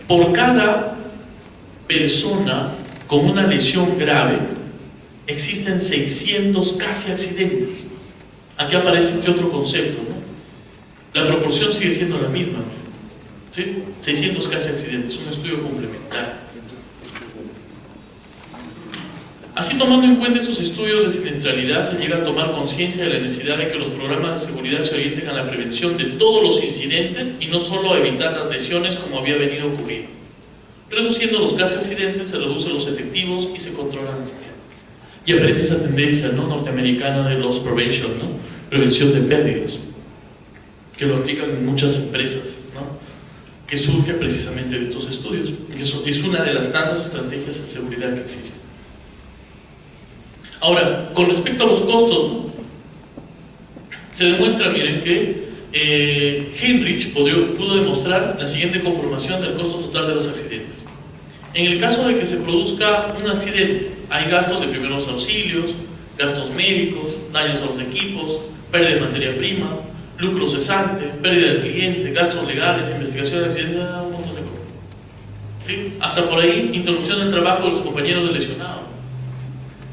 Por cada persona con una lesión grave existen 600 casi accidentes. Aquí aparece este otro concepto, ¿no? La proporción sigue siendo la misma, ¿sí? 600 casi accidentes, un estudio complementario. Así, tomando en cuenta estos estudios de siniestralidad, se llega a tomar conciencia de la necesidad de que los programas de seguridad se orienten a la prevención de todos los incidentes y no solo a evitar las lesiones como había venido ocurriendo. Reduciendo los casi accidentes, se reducen los efectivos y se controlan las pérdidas. Y aparece esa tendencia, ¿no?, norteamericana de loss prevention, ¿no?, prevención de pérdidas, que lo aplican en muchas empresas, ¿no?, que surge precisamente de estos estudios. Y eso es una de las tantas estrategias de seguridad que existen. Ahora, con respecto a los costos, ¿no?, se demuestra, miren, que Heinrich pudo demostrar la siguiente conformación del costo total de los accidentes. En el caso de que se produzca un accidente, hay gastos de primeros auxilios, gastos médicos, daños a los equipos, pérdida de materia prima, lucro cesante, pérdida del cliente, gastos legales, investigación de accidentes, un montón de cosas, ¿sí? Hasta por ahí, interrupción del trabajo de los compañeros del lesionado.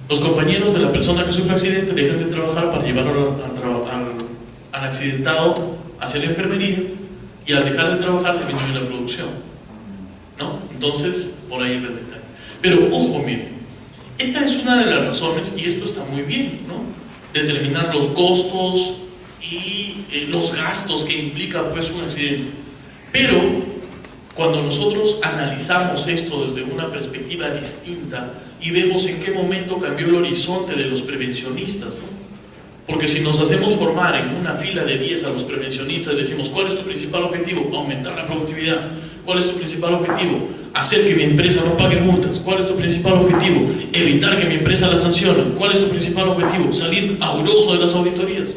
Los compañeros de la persona que sufre accidente dejan de trabajar para llevarlo al accidentado hacia la enfermería, y al dejar de trabajar disminuye la producción, ¿no? Entonces, por ahí es el detalle. Pero ojo, miren, esta es una de las razones, y esto está muy bien, ¿no?, determinar los costos y los gastos que implica, pues, un accidente. Pero cuando nosotros analizamos esto desde una perspectiva distinta y vemos en qué momento cambió el horizonte de los prevencionistas, ¿no? Porque si nos hacemos formar en una fila de 10 a los prevencionistas y decimos, ¿cuál es tu principal objetivo? Aumentar la productividad. ¿Cuál es tu principal objetivo? Hacer que mi empresa no pague multas. ¿Cuál es tu principal objetivo? Evitar que mi empresa la sancione. ¿Cuál es tu principal objetivo? Salir auroso de las auditorías.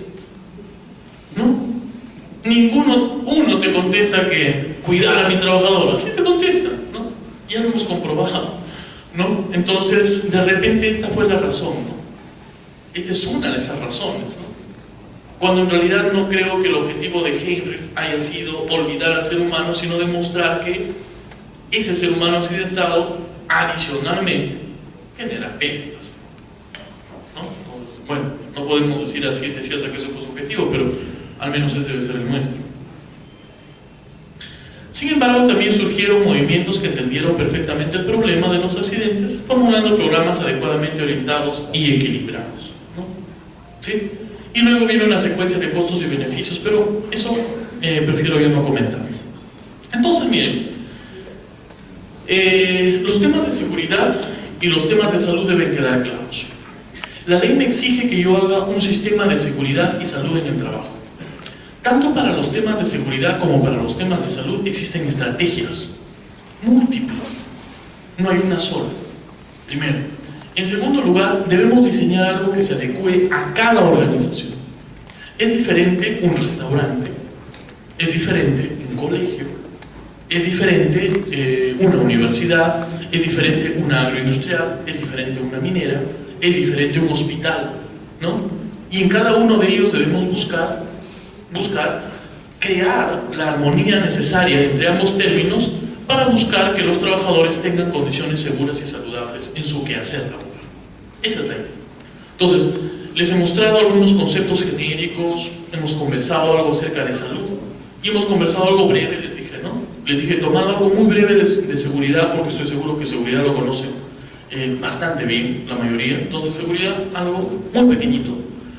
¿No? Uno te contesta que cuidar a mi trabajador. Así te contesta, ¿no? Ya lo hemos comprobado, ¿no? Entonces, de repente esta fue la razón, ¿no? Esta es una de esas razones, ¿no? Cuando en realidad no creo que el objetivo de Henry haya sido olvidar al ser humano, sino demostrar que ese ser humano accidentado adicionalmente genera pérdidas, ¿no? Entonces, bueno, no podemos decir así, es cierto que ese fue su objetivo, pero al menos ese debe ser el nuestro. Sin embargo, también surgieron movimientos que entendieron perfectamente el problema de los accidentes, formulando programas adecuadamente orientados y equilibrados, ¿no? ¿Sí? Y luego viene una secuencia de costos y beneficios, pero eso prefiero yo no comentar. Entonces, miren, los temas de seguridad y los temas de salud deben quedar claros. La ley me exige que yo haga un sistema de seguridad y salud en el trabajo. Tanto para los temas de seguridad como para los temas de salud existen estrategias múltiples, no hay una sola, primero. En segundo lugar, debemos diseñar algo que se adecue a cada organización. Es diferente un restaurante, es diferente un colegio, es diferente una universidad, es diferente una agroindustrial, es diferente una minera, es diferente un hospital, ¿no? Y en cada uno de ellos debemos buscar crear la armonía necesaria entre ambos términos para buscar que los trabajadores tengan condiciones seguras y saludables en su quehacer laboral. Esa es la idea. Entonces, les he mostrado algunos conceptos genéricos, hemos conversado algo acerca de salud y hemos conversado algo breve, les dije, ¿no? Les dije, tomad algo muy breve de seguridad, porque estoy seguro que seguridad lo conocen bastante bien, la mayoría. Entonces, seguridad, algo muy pequeñito.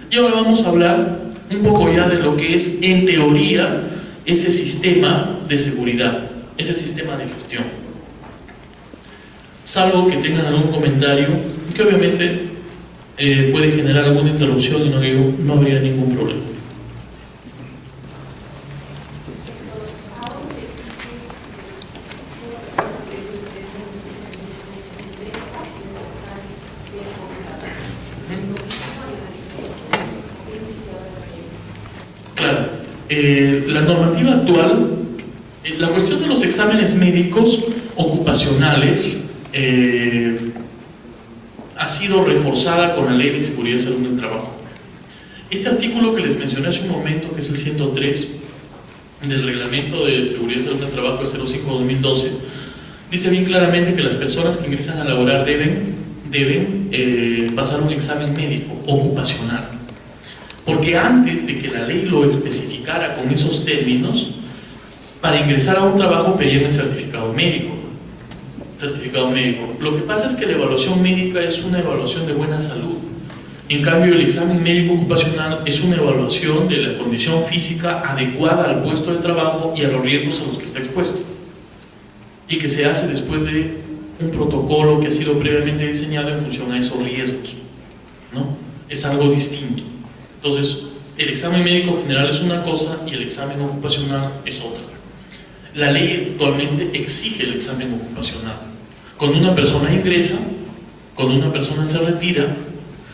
Y ahora vamos a hablar un poco ya de lo que es, en teoría, ese sistema de seguridad, ese sistema de gestión. Salvo que tengan algún comentario, que obviamente puede generar alguna interrupción y no habría ningún problema. Claro, la normativa actual, la cuestión de los exámenes médicos ocupacionales ha sido reforzada con la Ley de Seguridad y Salud en el Trabajo. Este artículo que les mencioné hace un momento, que es el 103 del Reglamento de Seguridad y Salud en el Trabajo, el 05/2012, dice bien claramente que las personas que ingresan a laborar deben pasar un examen médico ocupacional. Porque antes de que la ley lo especificara con esos términos, para ingresar a un trabajo pedían el certificado médico. Lo que pasa es que la evaluación médica es una evaluación de buena salud. En cambio, el examen médico ocupacional es una evaluación de la condición física adecuada al puesto de trabajo y a los riesgos a los que está expuesto. Y que se hace después de un protocolo que ha sido previamente diseñado en función a esos riesgos, ¿no? Es algo distinto. Entonces, el examen médico general es una cosa y el examen ocupacional es otra. La ley actualmente exige el examen ocupacional. Cuando una persona ingresa, cuando una persona se retira,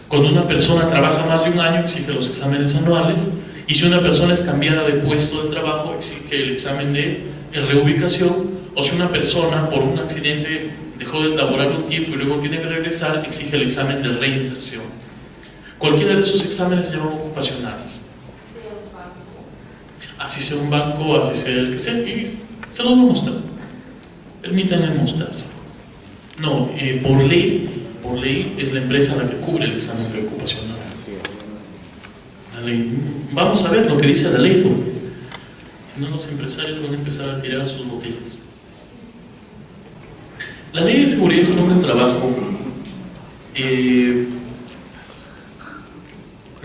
cuando una persona trabaja más de un año, exige los exámenes anuales, y si una persona es cambiada de puesto de trabajo, exige el examen de reubicación, o si una persona por un accidente dejó de laborar un tiempo y luego tiene que regresar, exige el examen de reinserción. Cualquiera de esos exámenes se llaman ocupacionales. Así sea un banco, así sea el que sea, y se los voy a mostrar. Permítanme mostrarse. No, por ley es la empresa la que cubre el examen ocupacional. La ley. Vamos a ver lo que dice la ley, porque si no los empresarios van a empezar a tirar sus botellas. La Ley de Seguridad y Salud en el Trabajo,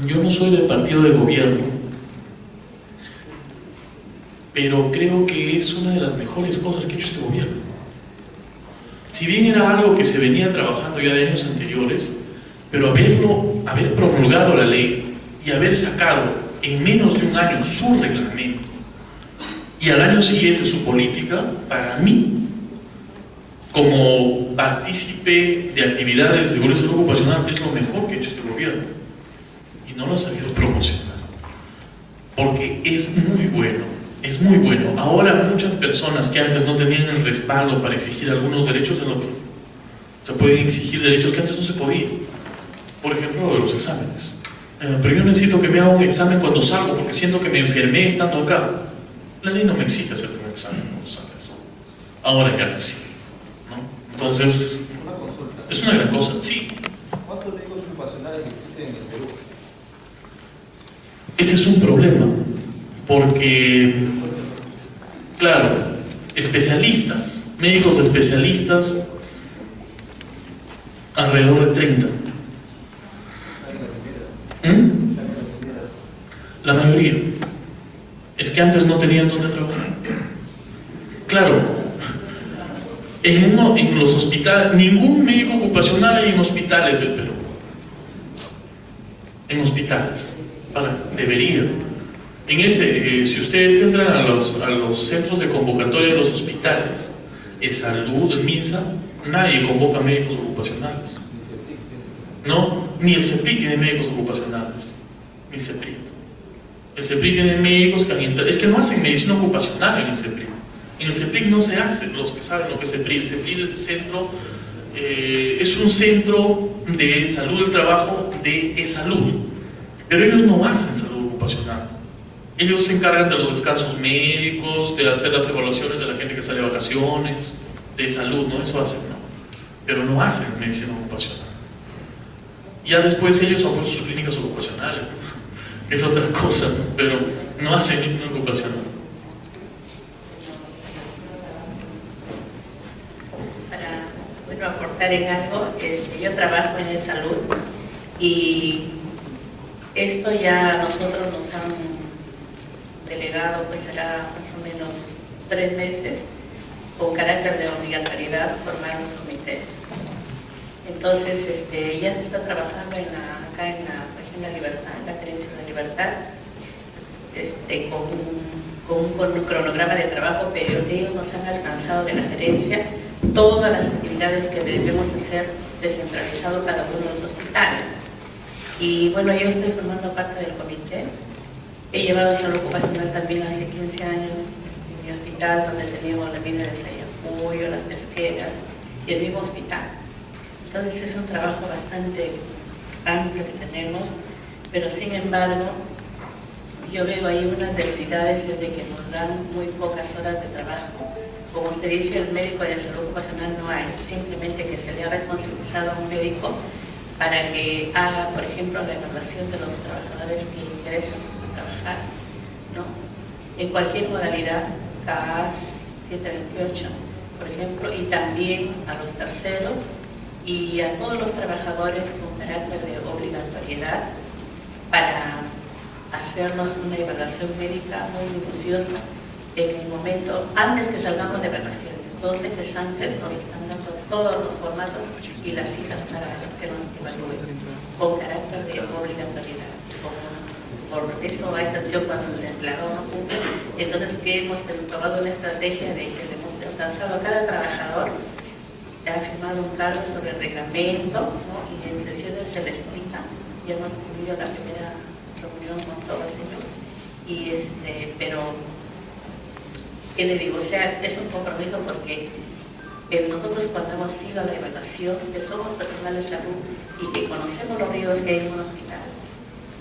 yo no soy del partido de gobierno, pero creo que es una de las mejores cosas que ha hecho este gobierno. Si bien era algo que se venía trabajando ya de años anteriores, pero haber promulgado la ley y haber sacado en menos de un año su reglamento y al año siguiente su política, para mí, como partícipe de actividades de seguridad y salud ocupacional, es lo mejor que ha hecho este gobierno, y no lo ha sabido promocionar, porque es muy bueno. Es muy bueno. Ahora muchas personas que antes no tenían el respaldo para exigir algunos derechos se pueden exigir derechos que antes no se podían. Por ejemplo, los exámenes. Pero yo necesito que me haga un examen cuando salgo porque siento que me enfermé estando acá. La ley no me exige hacer un examen cuando salgas. Ahora ya lo exige, ¿no? Entonces, es una gran cosa. Sí. ¿Cuántos médicos ocupacionales existen en el Perú? Ese es un problema. Porque, claro, especialistas, médicos especialistas, alrededor de 30. La mayoría. Es que antes no tenían dónde trabajar. Claro, en los hospitales, ningún médico ocupacional hay en hospitales del Perú. En hospitales. Debería. Si ustedes entran a los centros de convocatoria de los hospitales, el Salud, el MINSA, nadie convoca médicos ocupacionales. ¿No? Ni el CEPRI tiene médicos ocupacionales. Ni el CEPRI. El CEPRI tiene médicos que han entrado. Es que no hacen medicina ocupacional en el CEPRI. En el CEPRI no se hace, los que saben lo que es CEPRI. El CEPRI es un centro de salud del trabajo de salud. Pero ellos no hacen salud ocupacional. Ellos se encargan de los descansos médicos, de hacer las evaluaciones de la gente que sale de vacaciones, de salud, ¿no? Eso hacen, ¿no? Pero no hacen medicina ocupacional. Ya después ellos han puesto sus clínicas ocupacionales, es otra cosa, pero no hacen medicina ocupacional. Para aportar en algo, yo trabajo en el salud y esto ya nosotros nos han delegado, pues será más o menos 3 meses, con carácter de obligatoriedad, formar un comité. Entonces, ya se está trabajando acá en la región de la Libertad, en la Gerencia de la Libertad, con un cronograma de trabajo, pero ellos nos han alcanzado de la gerencia todas las actividades que debemos hacer descentralizado cada uno de los hospitales. Y bueno, yo estoy formando parte del comité. He llevado salud ocupacional también hace 15 años en mi hospital, donde teníamos la mina de Sayacuyo, las pesqueras y el mismo hospital. Entonces es un trabajo bastante amplio que tenemos, pero sin embargo, yo veo ahí unas debilidades desde que nos dan muy pocas horas de trabajo. Como usted dice, el médico de salud ocupacional no hay, simplemente que se le ha responsabilizado a un médico para que haga, por ejemplo, la evaluación de los trabajadores que interesan trabajar, ¿no? En cualquier modalidad, CAS 728, por ejemplo, y también a los terceros y a todos los trabajadores con carácter de obligatoriedad para hacernos una evaluación médica muy minuciosa en el momento, antes que salgamos de vacaciones. 2 meses antes nos están dando todos los formatos y las citas para que nos evalúen con carácter de obligatoriedad. Por eso hay sanción cuando el empleado no cumple. Entonces, que hemos tomado una estrategia de que le hemos alcanzado a cada trabajador, ha firmado un cargo sobre el reglamento, ¿no? Y en sesiones se les explica. Ya hemos tenido la primera reunión con todos ellos. Pero ¿qué le digo? O sea, es un compromiso porque nosotros cuando hemos ido a la evaluación, que somos personal de salud y que conocemos los riesgos que hay en un hospital,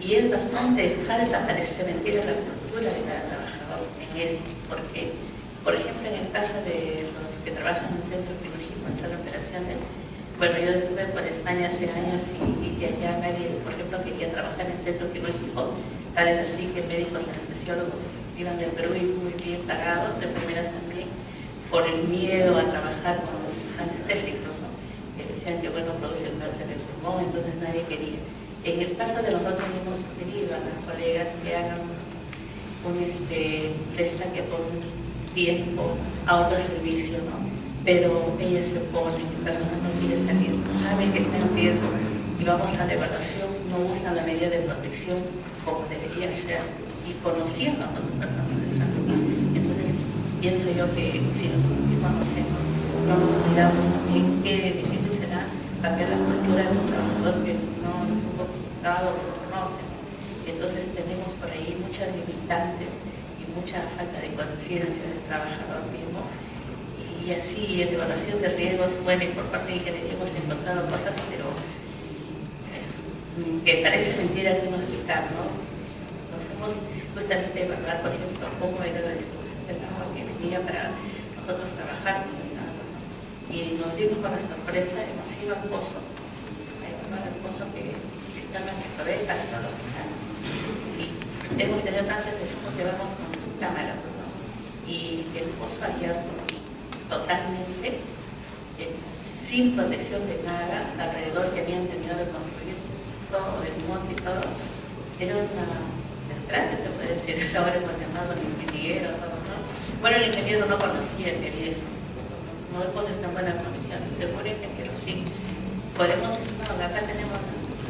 y es bastante falta, parece mentira, la cultura de cada trabajador en esto, porque, por ejemplo, en el caso de los que trabajan en el centro quirúrgico, en sala de operaciones, bueno, yo estuve por España hace años y que allá nadie, por ejemplo, que quería trabajar en el centro quirúrgico, tal es así que médicos anestesiólogos iban del Perú y muy bien pagados, enfermeras también, por el miedo a trabajar con los anestésicos, ¿no? Que decían que, bueno, producen cáncer del pulmón, entonces nadie quería. En el caso de nosotros hemos pedido a las colegas que hagan un destaque por un tiempo a otro servicio, ¿no? Pero ellas se oponen, el personal no sigue saliendo, saben que está en riesgo y vamos a la evaluación, no usan la medida de protección como debería ser y conociendo a los personas de salud. Entonces, pienso yo que si nosotros mismos no nos cuidamos también, qué difícil será cambiar la cultura de un trabajador que no estuvo acostumbrado o no conoce. Entonces, tenemos por ahí muchas limitantes y mucha falta de conciencia del trabajador mismo. Y así, en evaluación de riesgos, bueno, por parte de que hemos encontrado cosas, pero que parece mentira que nos hospital, ¿no? Nos hemos justamente evaluar, por ejemplo, cómo era la distribución del agua que venía para nosotros trabajar con esa agua, ¿no? Y nos dimos con la sorpresa, hemos ido al pozo, a evaluar el pozo que está en la cabeza y todo lo que está. Y hemos tenido tantas personas que vamos con cámaras, ¿no? Y el pozo abierto totalmente, sin protección de nada, alrededor que habían terminado de construir todo, desmonte y todo, era una desgracia, se puede decir, es ahora hemos llamado el ingeniero, todo, ¿no? Bueno, el ingeniero no conocía el IES, no después de tan buena condición, seguro el ingeniero sí, podemos, no, acá tenemos,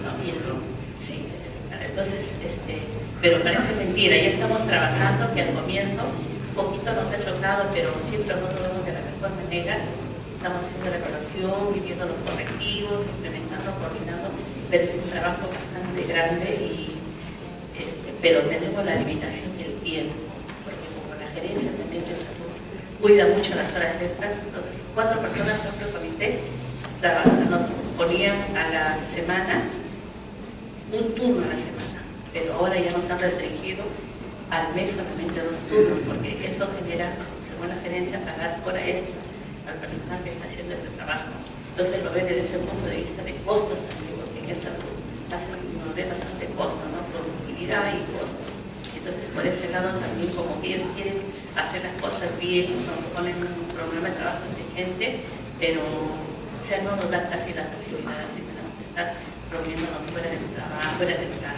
no, y eso, sí, entonces, pero parece mentira, ya estamos trabajando, que al comienzo, un poquito nos ha chocado, pero siempre nosotros vemos de la mejor manera, estamos haciendo la evaluación, viviendo los correctivos, implementando, coordinando, pero es un trabajo bastante grande pero tenemos la limitación del tiempo, porque como la gerencia también de salud cuida mucho las horas extras, entonces 4 personas dentro del comité nos ponían a la semana un turno a la semana, pero ahora ya nos han restringido al mes solamente 2 turnos, porque eso genera, según la gerencia, pagar hora extra al personal que está haciendo ese trabajo. Entonces lo ve desde ese punto de vista de costos también, porque en esa nos ve bastante costo, ¿no? Productividad y costo. Entonces, por ese lado también, como que ellos quieren hacer las cosas bien, nos ponen un programa de trabajo exigente, pero o sea, no nos da casi las facilidades que tenemos que estar reuniéndonos fuera del trabajo, fuera del trabajo.